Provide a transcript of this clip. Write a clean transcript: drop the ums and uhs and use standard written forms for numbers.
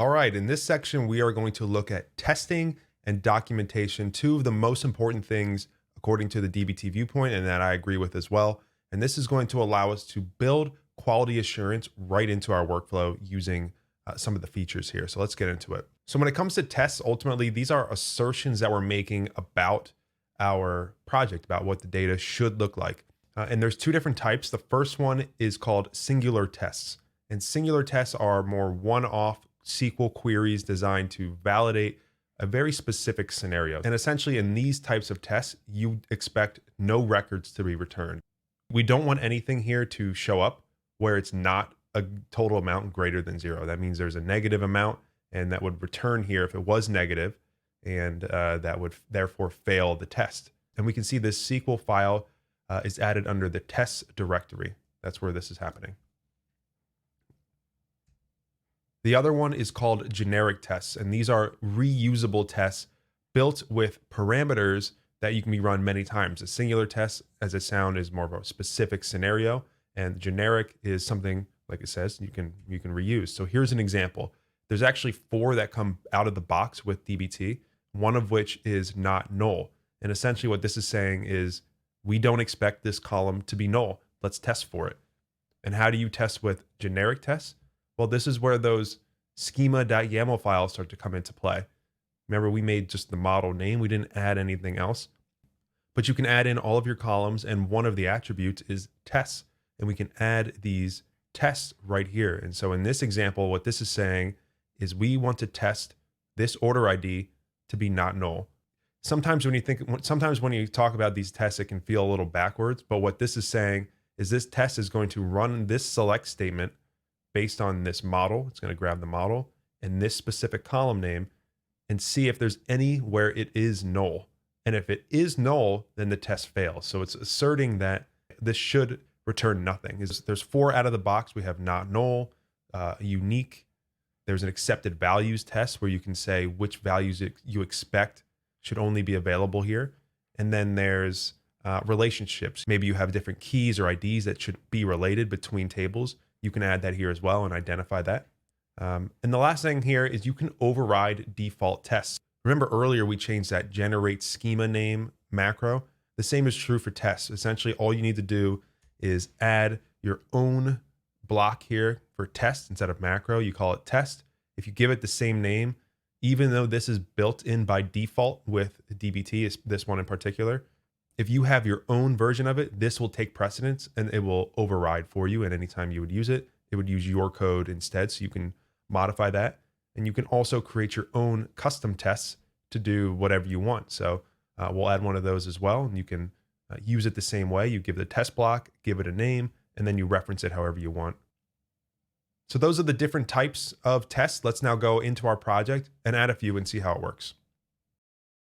All right, in this section, we are going to look at testing and documentation, two of the most important things according to the DBT viewpoint, and that I agree with as well. And this is going to allow us to build quality assurance right into our workflow using some of the features here. So let's get into it. So when it comes to tests, ultimately, these are assertions that we're making about our project, about what the data should look like. And there's two different types. The first one is called singular tests. And singular tests are more one-off SQL queries designed to validate a very specific scenario. And essentially in these types of tests, you expect no records to be returned. We don't want anything here to show up where it's not a total amount greater than zero. That means there's a negative amount, and that would return here if it was negative, and that would therefore fail the test. And we can see this SQL file is added under the tests directory. That's where this is happening. The other one is called generic tests, and these are reusable tests built with parameters that you can be run many times. A singular test, as it sounds, is more of a specific scenario, and generic is something, like it says, you can reuse. So here's an example. There's actually 4 that come out of the box with DBT, one of which is not null. And essentially what this is saying is we don't expect this column to be null. Let's test for it. And how do you test with generic tests? Well, this is where those schema.yaml files start to come into play. Remember, we made just the model name. We didn't add anything else. But you can add in all of your columns, and one of the attributes is tests. And we can add these tests right here. And so in this example, what this is saying is we want to test this order ID to be not null. Sometimes when you talk about these tests, it can feel a little backwards. But what this is saying is this test is going to run this select statement based on this model. It's going to grab the model and this specific column name and see if there's anywhere it is null. And if it is null, then the test fails. So it's asserting that this should return nothing. There's 4 out of the box. We have not null, unique. There's an accepted values test where you can say which values you expect should only be available here. And then there's relationships. Maybe you have different keys or IDs that should be related between tables. You can add that here as well and identify that. And the last thing here is you can override default tests. Remember earlier we changed that generate schema name macro. The same is true for tests. Essentially, all you need to do is add your own block here for test instead of macro. You call it test. If you give it the same name, even though this is built in by default with DBT, is this one in particular, if you have your own version of it, this will take precedence and it will override for you. And anytime you would use it, it would use your code instead. So you can modify that. And you can also create your own custom tests to do whatever you want. So we'll add one of those as well. And you can use it the same way. You give the test block, give it a name, and then you reference it however you want. So those are the different types of tests. Let's now go into our project and add a few and see how it works.